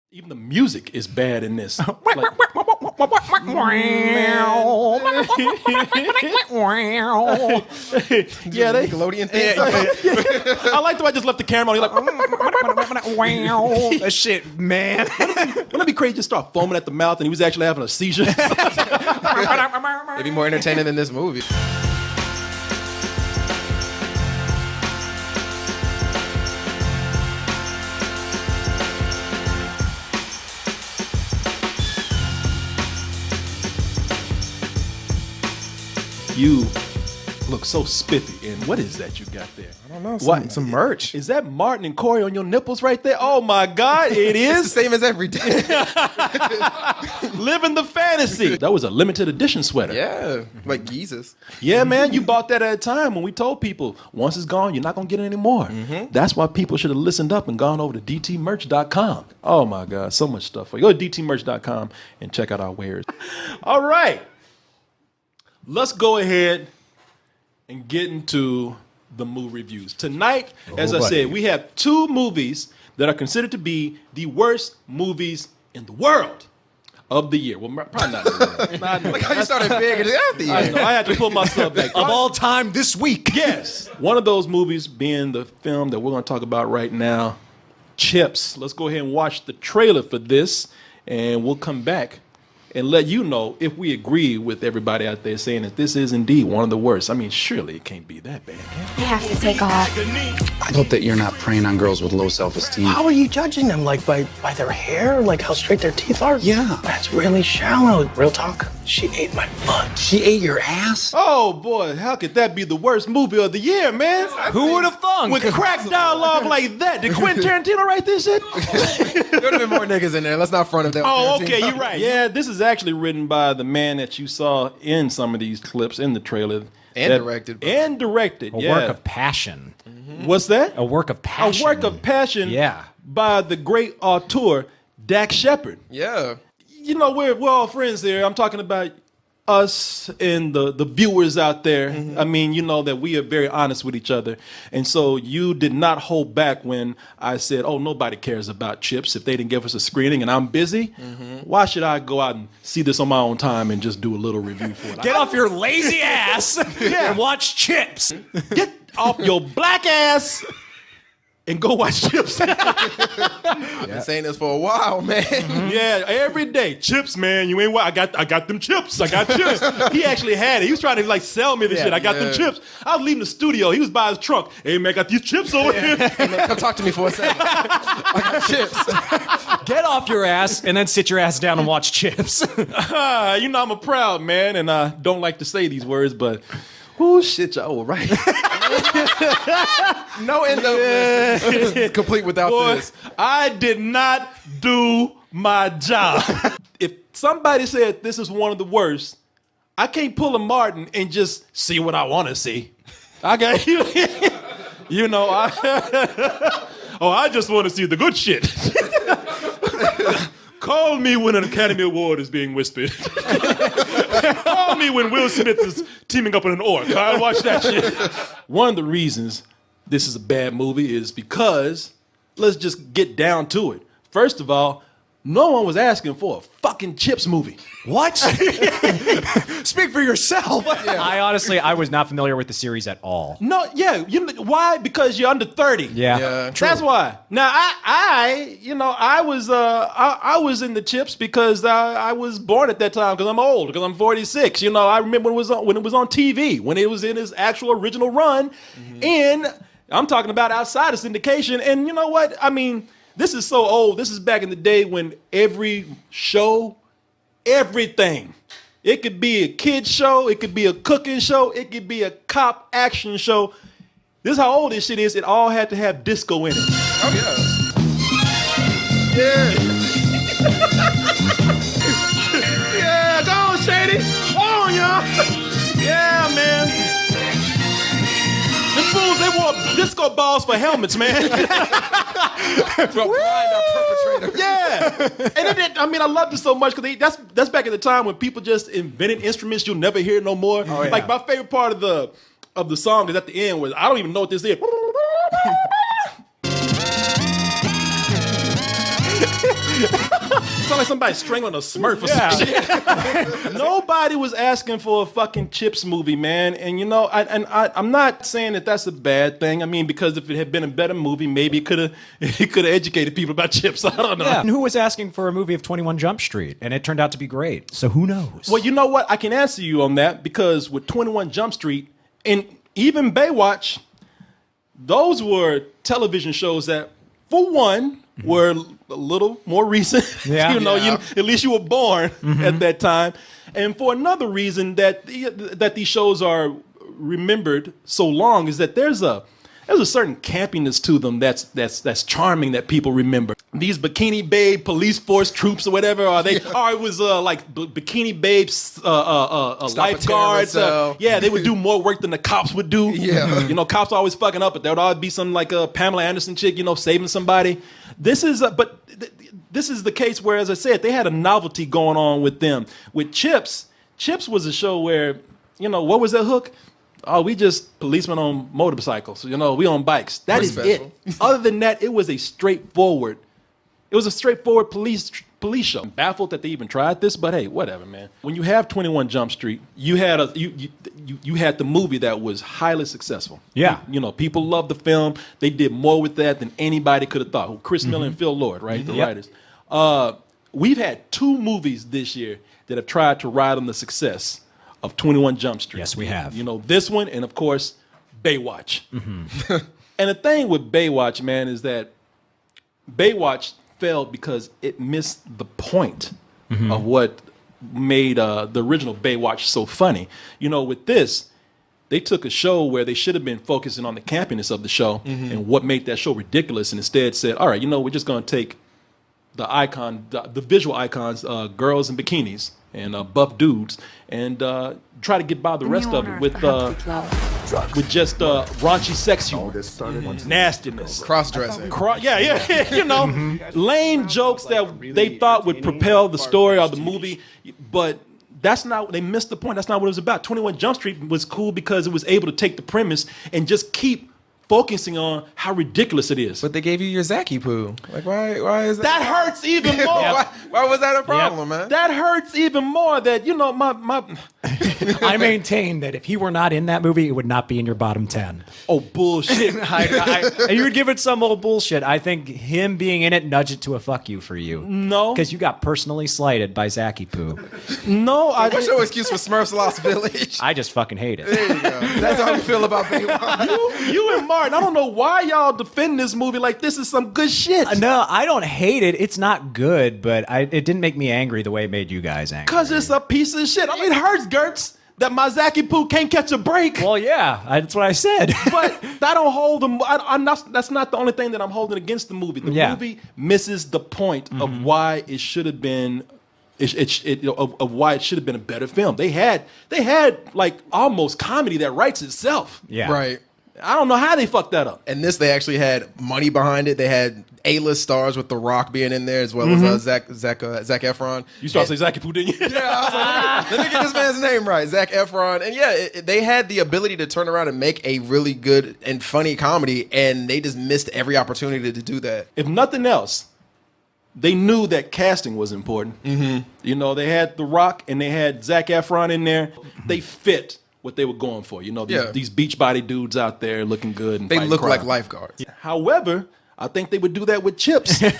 Even the music is bad in this. Like, yeah, they Nickelodeon thing. I like the way I just left the camera on. You're like, that shit, man. wouldn't it be crazy to start foaming at the mouth and he was actually having a seizure? It'd be more entertaining than this movie. You look so spiffy. And what is that you got there? I don't know. What? Some merch. Is that Martin and Corey on your nipples right there? Oh my God, it It's the is. same as every day. Living the fantasy. That was a limited edition sweater. Yeah, like Jesus. Yeah, man, you bought that at a time when we told people once it's gone, you're not going to get it anymore. That's why people should have listened up and gone over to dtmerch.com. Oh my God, so much stuff for you. Go to dtmerch.com and check out our wares. All right. Let's go ahead and get into the movie reviews. Tonight, as I said, we have two movies that are considered to be the worst movies in the world of the year. Well, probably not the world. Like how you started big and out the I year. know, I had to pull myself back. Of all time this week. Yes. One of those movies being the film that we're going to talk about right now, Chips. Let's go ahead and watch the trailer for this, and we'll come back and let you know if we agree with everybody out there saying that this is indeed one of the worst. I mean, surely it can't be that bad, can it? I have to take off. I hope that you're not preying on girls with low self-esteem. How are you judging them? Like by their hair? Like how straight their teeth are? Yeah. That's really shallow. Real talk. She ate my butt. She ate your ass? Oh, boy, how could that be the worst movie of the year, man? Who would have thunk? With crack dialogue like that. Did Quentin Tarantino write this shit? There would have been more niggas in there. Let's not front of that. Oh, okay, you're right. Yeah, this is actually written by the man that you saw in some of these clips in the trailer. And directed. And directed, a yeah. work of passion. What's that? A work of passion. A work of passion Yeah. by the great auteur, Dak Shepard. Yeah. You know, we're all friends here. I'm talking about us and the viewers out there. I mean, you know that we are very honest with each other. And so you did not hold back when I said, oh, nobody cares about Chips if they didn't give us a screening and I'm busy. Why should I go out and see this on my own time and just do a little review for it? Get off your lazy ass and watch Chips. Get off your black ass and go watch Chips. I've been saying this for a while, man. Yeah, every day. Chips, man. You ain't what? I got them chips. I got chips. He actually had it. He was trying to like sell me this shit. I got them chips. I was leaving the studio. He was by his trunk. Hey man, I got these chips over here. Hey, man, come talk to me for a second. I got chips. Get off your ass and then sit your ass down and watch Chips. You know I'm a proud man, and I don't like to say these words, but whoo shit, y'all right. No end of this. Complete without Boy, this. I did not do my job. If somebody said this is one of the worst, I can't pull a Martin and just see what I want to see. I got you. You know, I just want to see the good shit. Call me when an Academy Award is being whispered. Call me when Will Smith is teaming up with an orc. I'll watch that shit. One of the reasons this is a bad movie is because, let's just get down to it. First of all, no one was asking for a fucking Chips movie. What? Speak for yourself. I was not familiar with the series at all. No, yeah, you know why? Because you're under 30. Yeah. That's why. Now I was in the Chips because I was born at that time because I'm old, because I'm 46. You know, I remember when it was on TV, when it was in its actual original run. And I'm talking about outside of syndication. And you know what? I mean, this is so old. This is back in the day when every show, everything. It could be a kid's show. It could be a cooking show. It could be a cop action show. This is how old this shit is. It all had to have disco in it. Oh, yeah. Yeah, go on, Shady. On, y'all. Yeah, man. The fools, they wore disco balls for helmets, man. Yeah. And I love this so much because that's back at the time when people just invented instruments you'll never hear no more. Oh, yeah. Like my favorite part of the song is at the end where I don't even know what this is. It's like somebody strangling a Smurf or something. Nobody was asking for a fucking Chips movie, man. And I'm not saying that that's a bad thing. I mean, because if it had been a better movie, maybe it could have educated people about Chips. I don't know. Yeah. And who was asking for a movie of 21 Jump Street? And it turned out to be great. So who knows? Well, you know what? I can answer you on that because with 21 Jump Street and even Baywatch, those were television shows that, for one, were a little more recent. Yeah. At least you were born at that time. And for another reason that these shows are remembered so long is that there's a certain campiness to them that's charming that people remember. These Bikini Babe police force troops or whatever, it was like Bikini Babes lifeguards. They would do more work than the cops would do. Yeah. Cops always fucking up, but there would always be some like a Pamela Anderson chick, saving somebody. This is the case where, as I said, they had a novelty going on with them. With Chips was a show where, what was that hook? Oh, we just policemen on motorcycles. We on bikes. That is it. Other than that, it was a straightforward police show. I'm baffled that they even tried this, but hey, whatever, man. When you have 21 Jump Street, you had you had the movie that was highly successful. Yeah. People loved the film. They did more with that than anybody could have thought. Chris Miller and Phil Lord, right? The writers. We've had 2 movies this year that have tried to ride on the success of 21 Jump Street. Yes, we have. This one and, of course, Baywatch. And the thing with Baywatch, man, is that Baywatch failed because it missed the point of what made the original Baywatch so funny. With this, they took a show where they should have been focusing on the campiness of the show and what made that show ridiculous, and instead said, all right, we're just going to take the visual icons, girls in bikinis and buff dudes, and try to get by the rest of it with just raunchy sexual nastiness, cross-dressing, lame jokes that they thought would propel the story or the movie, but they missed the point. That's not what it was about. 21 Jump Street was cool because it was able to take the premise and just keep focusing on how ridiculous it is. But they gave you your Zacky poo. Like, why is that? That hurts even more. Why was that a problem, man? That hurts even more. That my. I maintain that if he were not in that movie, it would not be in your bottom 10. Oh, bullshit. You would give it some old bullshit. I think him being in it nudged it to a fuck you for you. No. Because you got personally slighted by Zacky poo. No. What's your excuse for Smurfs Lost Village? I just fucking hate it. There you go. That's how you feel about Baywatch. You and Martin, I don't know why y'all defend this movie like this is some good shit. No, I don't hate it. It's not good, but it didn't make me angry the way it made you guys angry. Because it's a piece of shit. I mean, it hurts, Gertz, that my Zacky Poo can't catch a break. Well, yeah, that's what I said. But I don't hold them. That's not the only thing that I'm holding against the movie. The movie misses the point of why it should have been. Of why it should have been a better film. They had like almost comedy that writes itself. Yeah, right. I don't know how they fucked that up. And this, they actually had money behind it. They had A-list stars with The Rock being in there, as well as Zac Efron. You started to say Zacky Poo, didn't you? Yeah, I was like, let me get this man's name right, Zac Efron. And they had the ability to turn around and make a really good and funny comedy, and they just missed every opportunity to do that. If nothing else, they knew that casting was important. They had The Rock and they had Zac Efron in there. They fit what they were going for. These beach body dudes out there looking good. And they look crime. like lifeguards. However, I think they would do that with Chips. I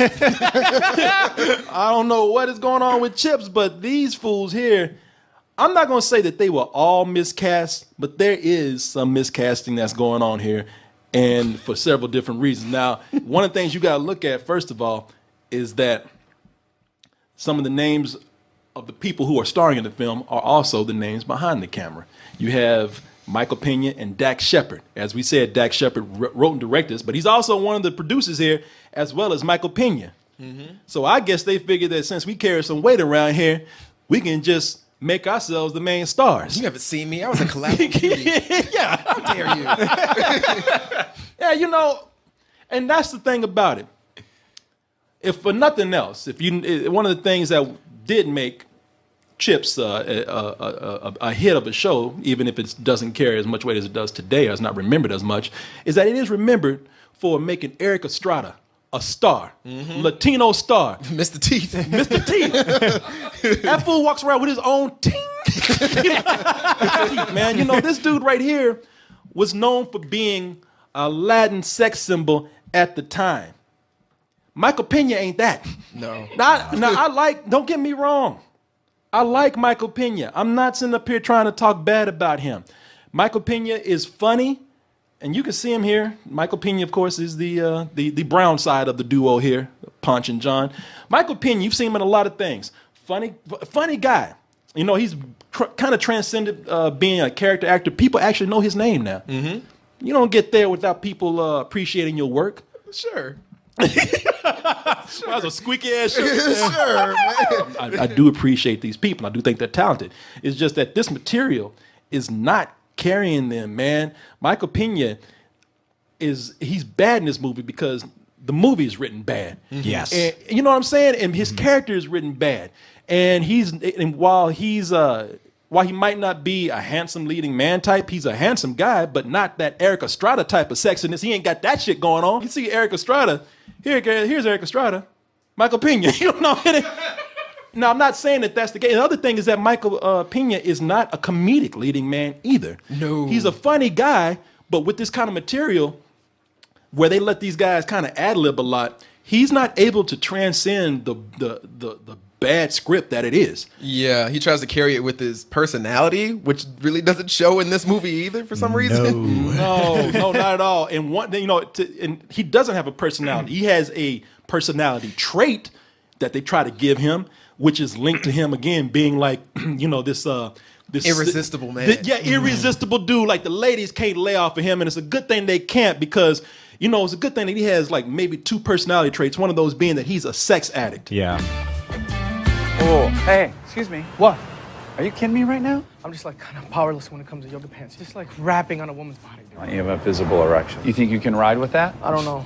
don't know what is going on with Chips, but these fools here, I'm not going to say that they were all miscast, but there is some miscasting that's going on here, and for several different reasons. Now, one of the things you got to look at, first of all, is that some of the names of the people who are starring in the film are also the names behind the camera. You have Michael Pena and Dax Shepard. As we said, Dax Shepard wrote and directed this, but he's also one of the producers here, as well as Michael Pena. So I guess they figured that since we carry some weight around here, we can just make ourselves the main stars. You haven't seen me. I was a collateral beauty. Yeah. How dare you? Yeah, and that's the thing about it. If for nothing else, one of the things that did make Chips a hit of a show, even if it doesn't carry as much weight as it does today, or is not remembered as much, is that it is remembered for making Eric Estrada a star, Latino star, Mr. Teeth. Mr. T. That fool walks around with his own ting. Man, you know, this dude right here was known for being a Latin sex symbol at the time. Michael Pena ain't that. No. Now, I like, don't get me wrong. I like Michael Pena. I'm not sitting up here trying to talk bad about him. Michael Pena is funny, and you can see him here. Michael Pena, of course, is the brown side of the duo here, Ponch and John. Michael Pena, you've seen him in a lot of things. Funny guy. You know, he's kind of transcended being a character actor. People actually know his name now. Mm-hmm. You don't get there without people appreciating your work. Sure. That was a squeaky ass show. Sure, man. I do appreciate these people. I do think they're talented. It's just that this material is not carrying them, man. Michael Pena he's bad in this movie because the movie is written bad. Yes. And, you know what I'm saying? And his character is written bad. And while he might not be a handsome leading man type, he's a handsome guy, but not that Eric Estrada type of sexiness. He ain't got that shit going on. You see Eric Estrada, here's Eric Estrada, Michael Pena. You know. Now, I'm not saying that that's the case. The other thing is that Michael Pena is not a comedic leading man either. No. He's a funny guy, but with this kind of material where they let these guys kind of ad-lib a lot, he's not able to transcend the bad script that it is. Yeah, he tries to carry it with his personality, which really doesn't show in this movie either for some reason. No, not at all. And and he doesn't have a personality. He has a personality trait that they try to give him, which is linked to him again being like, this Irresistible man. Irresistible dude. Like the ladies can't lay off of him, and it's a good thing they can't because it's a good thing that he has like maybe two personality traits. One of those being that he's a sex addict. Yeah. Oh, hey, excuse me. What? Are you kidding me right now? I'm just like kind of powerless when it comes to yoga pants. Just like rapping on a woman's body, dude. You have a visible erection. You think you can ride with that? I don't know.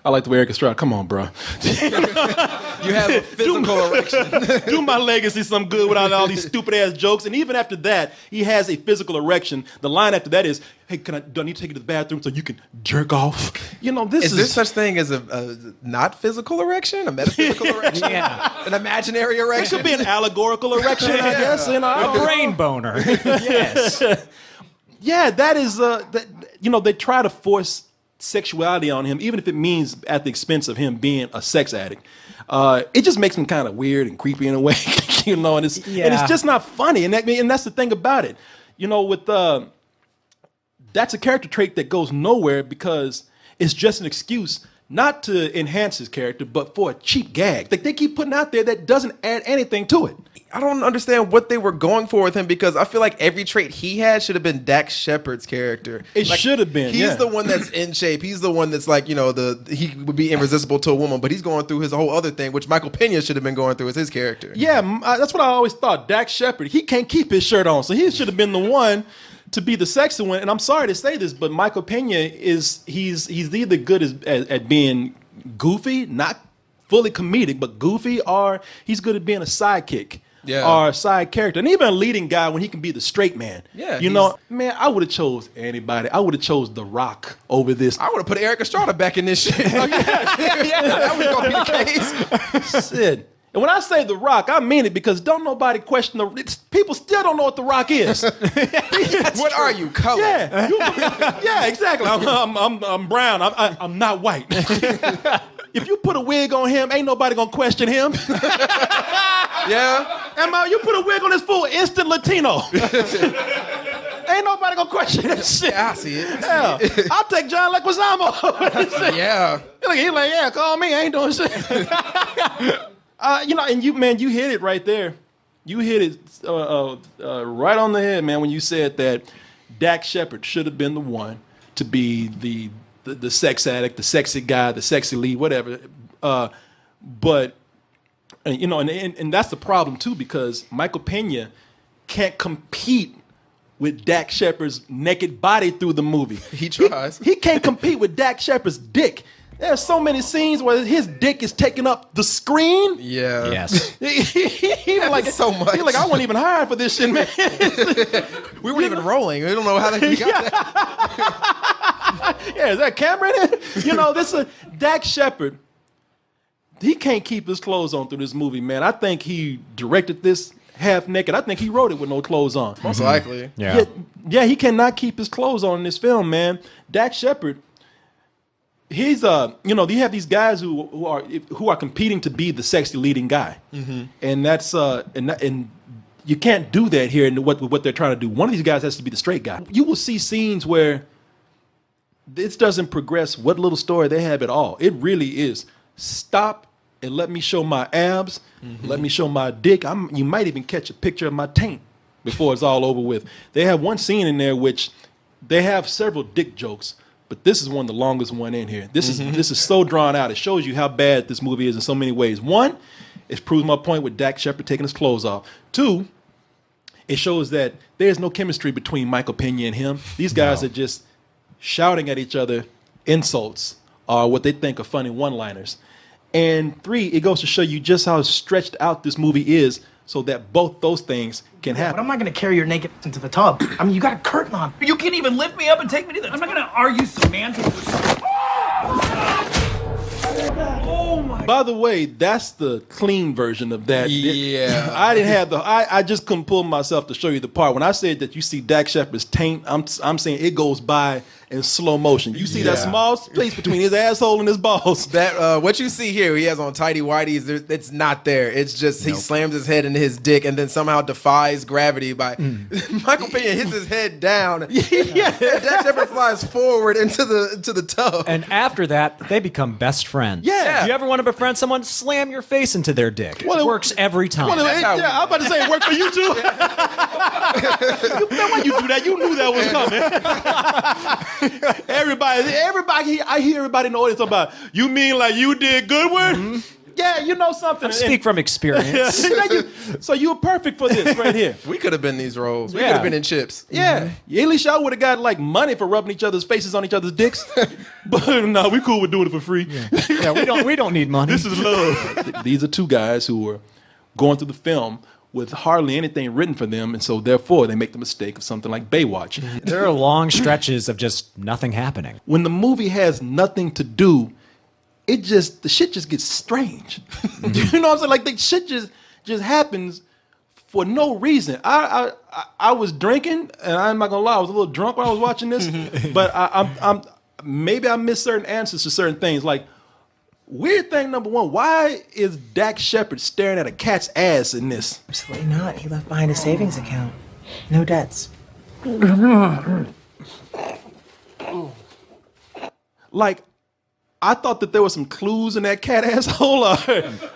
I like the way Eric Estrada. Come on, bro. You have a physical erection. Do my legacy some good without all these stupid ass jokes. And even after that, he has a physical erection. The line after that is, "Hey, do I need to take you to the bathroom so you can jerk off?" Is there such thing as a not physical erection, a metaphysical erection, an imaginary It erection? could be an allegorical erection, I guess. A brain boner. Yes. Yeah, that is. They try to force sexuality on him, even if it means at the expense of him being a sex addict. It just makes him kind of weird and creepy in a way, and it's just not funny. And that's the thing about it. That's a character trait that goes nowhere because it's just an excuse not to enhance his character, but for a cheap gag. Like they keep putting out there that doesn't add anything to it. I don't understand what they were going for with him because I feel like every trait he had should have been Dax Shepard's character. It should have been. He's the one that's in shape. He's the one that's like, he would be irresistible to a woman, but he's going through his whole other thing, which Michael Pena should have been going through as his character. Yeah, that's what I always thought. Dax Shepard, he can't keep his shirt on, so he should have been the one to be the sexy one. And I'm sorry to say this, but Michael Pena he's either good at being goofy, not fully comedic, but goofy, or he's good at being a sidekick. Yeah. Or a side character. And even a leading guy when he can be the straight man. Yeah. Man, I would have chose anybody. I would have chose The Rock over this. I would have put Eric Estrada back in this shit. Oh, yeah, that was going to be the case. Shit. And when I say The Rock, I mean it because don't nobody question people still don't know what The Rock is. What are you, color? Yeah, exactly. I'm brown. I'm not white. If you put a wig on him, ain't nobody gonna question him. Yeah. You put a wig on this fool, instant Latino. Ain't nobody gonna question that shit. Yeah, I see it. Yeah. I'll take John Leguizamo. Yeah. He's like, yeah, call me. I ain't doing shit. You hit it right there. You hit it right on the head, man, when you said that Dax Shepard should have been the one to be the sex addict, the sexy guy, the sexy lead, whatever. But that's the problem too, because Michael Pena can't compete with Dax Shepard's naked body through the movie. He tries. He can't compete with Dax Shepard's dick. There's so many scenes where his dick is taking up the screen. Yeah. Yes. He like it so much. He's like, I wasn't even hired for this shit, man. We weren't even rolling. We don't know how we got that. Yeah, is that camera in it? This Dax Shepard he can't keep his clothes on through this movie, man. I think he directed this half naked. I think he wrote it with no clothes on. Most likely. Yeah. Yeah, he cannot keep his clothes on in this film, man. Dax Shepard, he's you have these guys who are competing to be the sexy leading guy, and that's and you can't do that here in what they're trying to do. One of these guys has to be the straight guy. You will see scenes where this doesn't progress what little story they have at all. It really is stop and let me show my abs, let me show my dick. You might even catch a picture of my taint before it's all over with. They have one scene in there which they have several dick jokes, but this is one of the longest one in here. This is so drawn out. It shows you how bad this movie is in so many ways. One, it proves my point with Dax Shepard taking his clothes off. Two, it shows that there's no chemistry between Michael Pena and him. These guys are just shouting at each other insults or what they think are funny one-liners. And three, it goes to show you just how stretched out this movie is so that both those things can happen. But I'm not gonna carry your naked into the tub. I mean, you got a curtain on. You can't even lift me up and take me to the tub. I'm not gonna argue semantics with you. Oh my! By the way, that's the clean version of that. Yeah. I didn't have I just couldn't pull myself to show you the part. When I said that you see Dax Shepard's taint, I'm saying it goes by in slow motion. You see that small space between his asshole and his balls. That what you see here, he has on tighty whities. It's not there. It's just he slams his head into his dick and then somehow defies gravity by Michael Pena hits his head down. Dax Shepard flies forward into the tub. And after that, they become best friends. Yeah. You ever want to befriend someone? Slam your face into their dick. Well, it works every time. I'm about to say it worked for you too. Man, why you do that? You knew that was coming. Everybody, I hear everybody in the audience talking about, you mean like you did good work? Yeah, you know something. I speak from experience. So you were perfect for this right here. We could have been these roles. We Yeah. could have been in Chips. Yeah. At least y'all would have got like money for rubbing each other's faces on each other's dicks. But no, we cool with doing it for free. Yeah, we don't need money. This is love. These are two guys who were going through the film with hardly anything written for them, and so therefore they make the mistake of something like Baywatch. There are long stretches of just nothing happening. When the movie has nothing to do, the shit just gets strange. You know what I'm saying? Like the shit just happens for no reason. I was drinking, and I'm not gonna lie, I was a little drunk when I was watching this, but I'm maybe I missed certain answers to certain things. Like, weird thing number one, why is Dax Shepard staring at a cat's ass in this? Absolutely not. He left behind a savings account. No debts. Like, I thought that there were some clues in that cat asshole.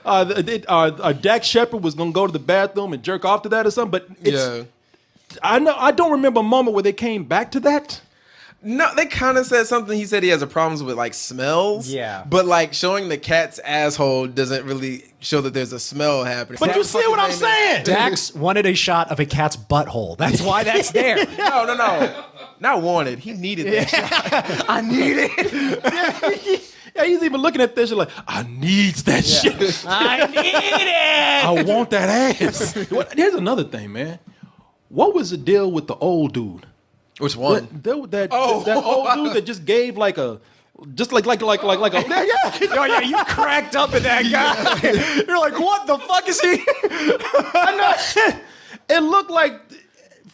Or Dax Shepard was gonna go to the bathroom and jerk off to that or something. But I don't remember a moment where they came back to that. No, they kind of said something. He said he has a problems with like smells. Yeah. But like showing the cat's asshole doesn't really show that there's a smell happening. But you see what I'm saying? Dax wanted a shot of a cat's butthole. That's why that's there. No. Not wanted. He needed that shit. I need it. Yeah, he's even looking at this shit like, I needs that shit. I need it. I want that ass. Here's another thing, man. What was the deal with the old dude? Which one? That old dude that just gave like a, just like a, Yeah, you cracked up at that guy. You're like, what the fuck is he? I know. It looked like,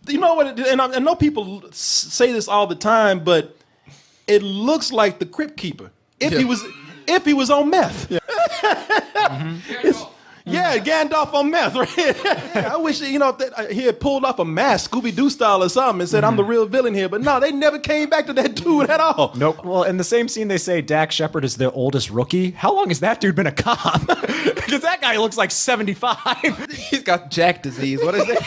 you know what? And I know people say this all the time, but it looks like the Crypt Keeper if he was on meth. Yeah, Gandalf on meth, right? I wish he had pulled off a mask, Scooby-Doo style or something, and said, I'm the real villain here. But no, they never came back to that dude at all. Nope. Well, in the same scene, they say Dax Shepard is the oldest rookie. How long has that dude been a cop? Because that guy looks like 75. He's got Jack disease. What is it?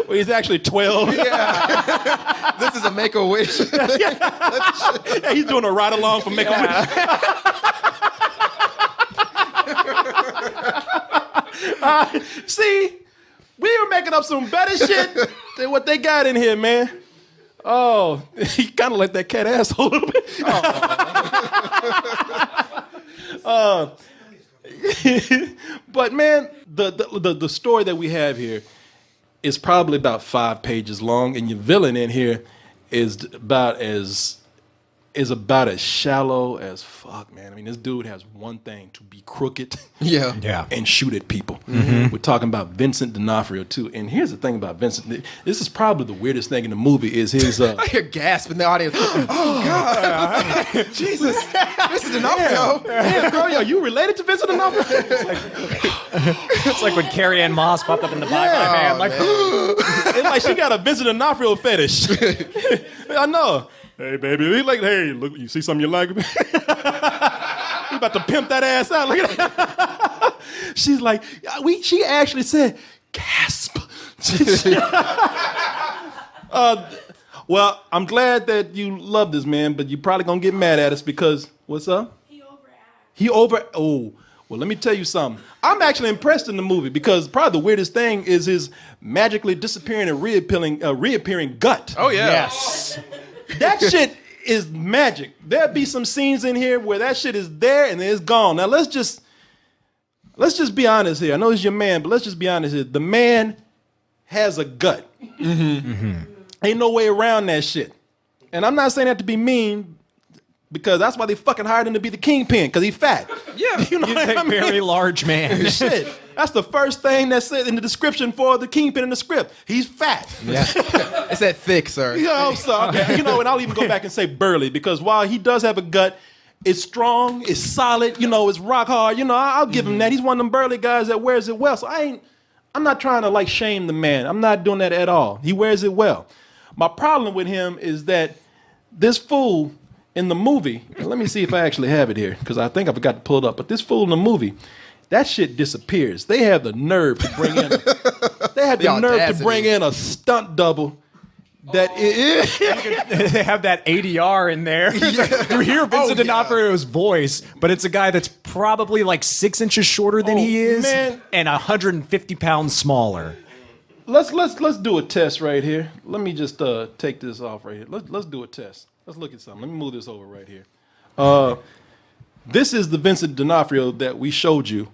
Well, he's actually 12. Yeah. This is a Make-A-Wish. Yeah, he's doing a ride-along for Make-A-Wish. See, we were making up some better shit than what they got in here, man. Oh, he kind of let that cat asshole a little bit. But man, the story that we have here is probably about 5 pages long, and your villain in here is about as is about as shallow as fuck, man. I mean, this dude has one thing: to be crooked, Yeah. and shoot at people. We're talking about Vincent D'Onofrio too. And here's the thing about Vincent: this is probably the weirdest thing in the movie is his. I hear gasp in the audience. Oh God, Jesus, Vincent D'Onofrio. Yeah, bro, yo, you related to Vincent D'Onofrio? It's like when Carrie Ann Moss popped up in the background, man. Like, It's like she got a Vincent D'Onofrio fetish. I know. Hey, baby. He like, hey, look, you see something you like? You about to pimp that ass out. Look at that. She's like, she actually said, gasp. Well, I'm glad that you love this man, but you're probably going to get mad at us because, what's up? Oh, well, let me tell you something. I'm actually impressed in the movie because probably the weirdest thing is his magically disappearing and reappearing gut. Oh yeah. yes. That shit is magic. There'll be some scenes in here where that shit is there and then it's gone. Now let's just be honest here. I know he's your man, but let's just be honest here. The man has a gut. Ain't no way around that shit. And I'm not saying that to be mean because that's why they fucking hired him to be the kingpin because he's fat. Yeah. You know He's what I a mean? very large man. Shit. That's the first thing that's said in the description for the kingpin in the script. He's fat. Yeah. It's that thick, sir. You know, so, okay. You know, and I'll even go back and say burly because while he does have a gut, it's strong, it's solid, you know, it's rock hard. You know, I'll give him that. He's one of them burly guys that wears it well. So I'm not trying to like shame the man. I'm not doing that at all. He wears it well. My problem with him is that this fool in the movie, and let me see if I actually have it here because I think I forgot to pull it up, but this fool in the movie, that shit disappears. They have the nerve to bring in a stunt double that is. They have that ADR in there. You hear Vincent D'Onofrio's voice, but it's a guy that's probably like 6 inches shorter than he is man. and 150 pounds smaller. Let's do a test right here. Let me just take this off right here. Let's do a test. Let's look at something. Let me move this over right here. This is the Vincent D'Onofrio that we showed you.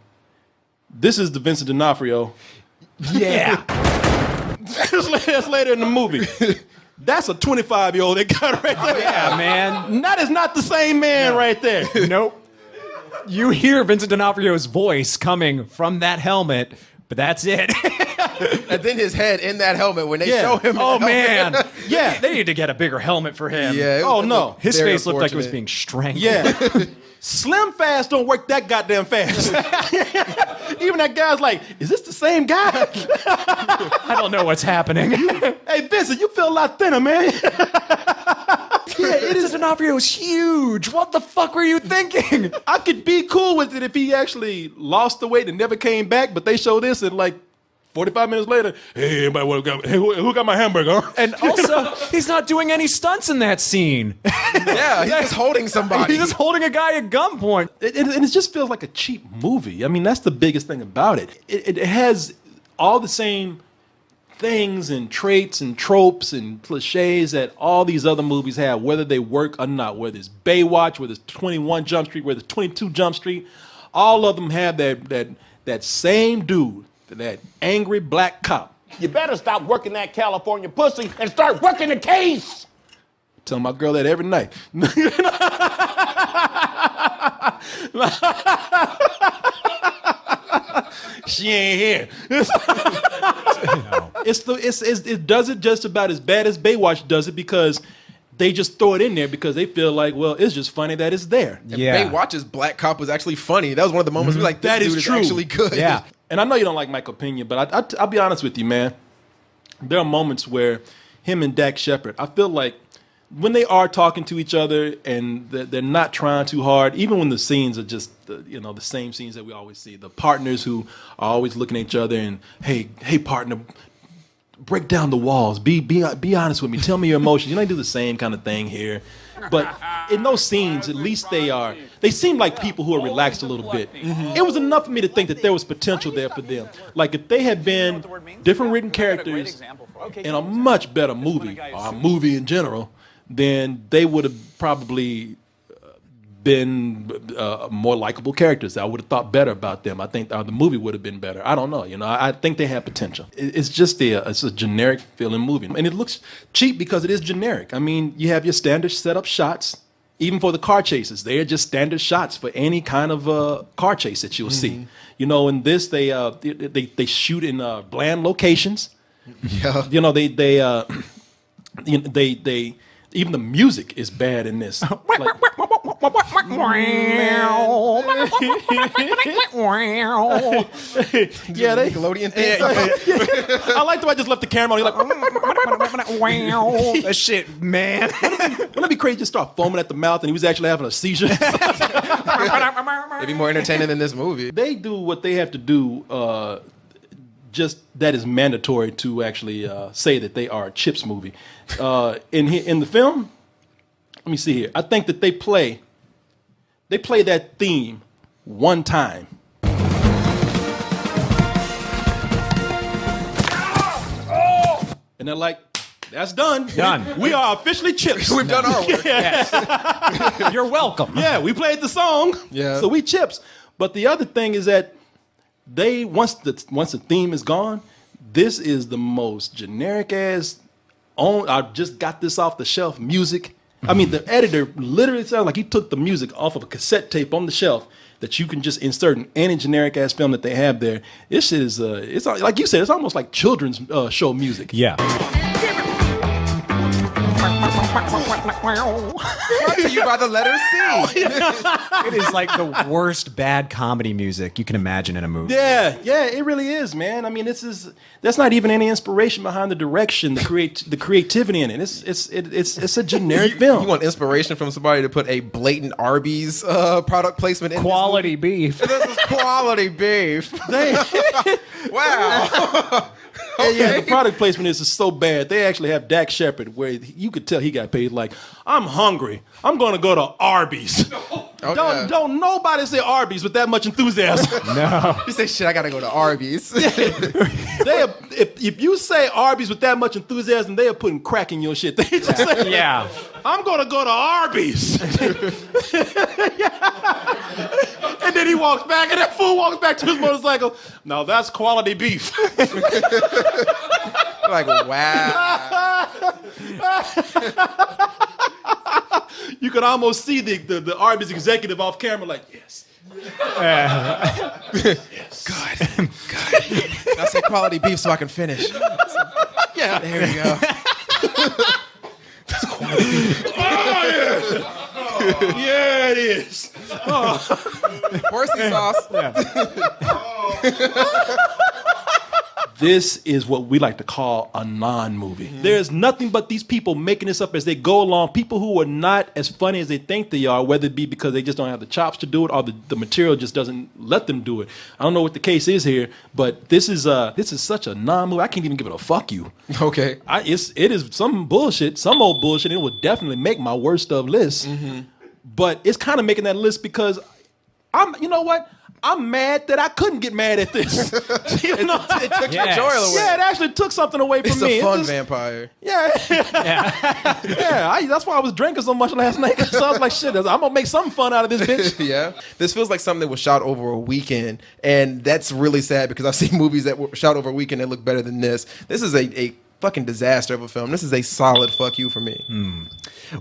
This is the Vincent D'Onofrio. Yeah. That's later in the movie. That's a 25-year-old they got right there. Yeah, man. That is not the same man right there. Nope. You hear Vincent D'Onofrio's voice coming from that helmet, but that's it. And then his head in that helmet when they show him. Oh, man. Yeah. They need to get a bigger helmet for him. Yeah. Oh, no. His Very face looked like it was unfortunate. being strangled. Yeah. Slim fast don't work that goddamn fast. Even that guy's like, is this the same guy? I don't know what's happening. Hey, Vincent, you feel a lot thinner, man. Vincent D'Onofrio's huge. What the fuck were you thinking? I could be cool with it if he actually lost the weight and never came back, but they show this and like 45 minutes later, hey, everybody, who got my hamburger? And also, he's not doing any stunts in that scene. Yeah, he's just holding somebody. He's just holding a guy at gunpoint. And it just feels like a cheap movie. I mean, that's the biggest thing about it. It has all the same things and traits and tropes and cliches that all these other movies have, whether they work or not, whether it's Baywatch, whether it's 21 Jump Street, whether it's 22 Jump Street, all of them have that same dude, that angry black cop. You better stop working that California pussy and start working the case. Tell my girl that every night. She ain't here. It does it just about as bad as Baywatch does it because they just throw it in there because they feel like, well, it's just funny that it's there. Yeah. Baywatch's black cop was actually funny. That was one of the moments we were like, this That dude is is true. actually good. Yeah. And I know you don't like Michael Pena, but I'll be honest with you, man. There are moments where him and Dak Shepard, I feel like when they are talking to each other and they're not trying too hard, even when the scenes are just the same scenes that we always see, the partners who are always looking at each other and hey partner, break down the walls, be honest with me, tell me your emotions. You know, they do the same kind of thing here, but in those scenes, at least they seem like people who are relaxed a little bit. It was enough for me to think that there was potential there for them. Like if they had been different written characters in a much better movie, or a movie in general, then they would have probably been more likable characters. I would have thought better about them. I think the movie would have been better. I don't know. You know, I think they have potential. It's just it's a generic feeling movie, and it looks cheap because it is generic. I mean, you have your standard setup shots. even for the car chases, they are just standard shots for any kind of car chase that you'll see. You know, in this, they shoot in bland locations. Yeah. You know, they even the music is bad in this. Like, yeah, they Nickelodeon thing. I like the way I just left the camera on. You're like, that shit, man. wouldn't it be crazy to start foaming at the mouth and he was actually having a seizure? It'd be more entertaining than this movie. They do what they have to do. Just that is mandatory to actually say that they are a Chips movie. In the film, let me see here. I think that they play that theme one time. And they're like, that's done. Done. We are officially Chips. We've done our work. Yes. You're welcome. Yeah, we played the song. Yeah. So we Chips. But the other thing is that they once the theme is gone, this is the most generic ass I just got this off the shelf music. I mean, the editor literally sounds like he took the music off of a cassette tape on the shelf that you can just insert in any generic ass film that they have there. This shit is it's like you said, it's almost like children's show music. Yeah. Brought to you by the letter C. It is like the worst bad comedy music you can imagine in a movie. Yeah, it really is, man. I mean, that's not even any inspiration behind the direction, the creativity in it. It's a generic film. You want inspiration from somebody to put a blatant Arby's product placement in Quality beef. this is quality beef. Wow. Yeah, the product placement is so bad. They actually have Dak Shepard where you could tell he got paid like, I'm hungry. I'm going to go to Arby's. Okay. Don't nobody say Arby's with that much enthusiasm. No. You say, shit, I got to go to Arby's. If you say Arby's with that much enthusiasm, they are putting crack in your shit. They just say, Yeah. I'm going to go to Arby's. And then he walks back, and that fool walks back to his motorcycle. Now that's quality beef. Like, wow. You could almost see the Arby's executive off camera like, yes. Yes. Good. I say quality beef so I can finish. Yeah. There we go. Yeah, it is. Horsey sauce. This is what we like to call a non-movie. There's nothing but these people making this up as they go along. People who are not as funny as they think they are, whether it be because they just don't have the chops to do it or the material just doesn't let them do it. I don't know what the case is here, but this is such a non-movie. I can't even give it a fuck you. Okay. It is some bullshit, some old bullshit. It will definitely make my worst of list. But it's kind of making that list because you know what? I'm mad that I couldn't get mad at this. You know? It took your joy away. Yeah, it actually took something away from It's me. a fun vampire. Yeah. That's why I was drinking so much last night. So I was like, shit, I'm going to make some fun out of this bitch. Yeah. This feels like something that was shot over a weekend. And that's really sad because I've seen movies that were shot over a weekend that look better than this. This is a fucking disaster of a film. This is a solid fuck you for me.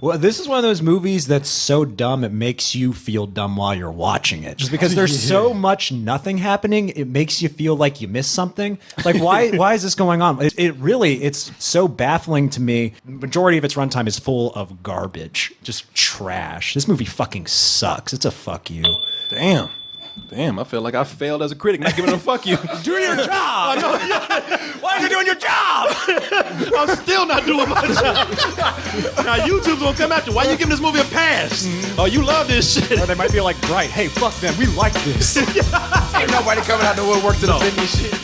Well, this is one of those movies that's so dumb it makes you feel dumb while you're watching it. Just because there's so much nothing happening, it makes you feel like you missed something. Like, why is this going on? It's so baffling to me. Majority of its runtime is full of garbage, just trash. This movie fucking sucks. It's a fuck you. Damn, I feel like I failed as a critic, not giving a fuck you. Do your job. Why are you doing your job? I'm still not doing my job. Now YouTube's gonna come after. Why you giving this movie a pass? Oh, you love this shit. Or they might be like, right, hey, fuck them. We like this. Ain't nobody coming out the woodwork to defend this shit.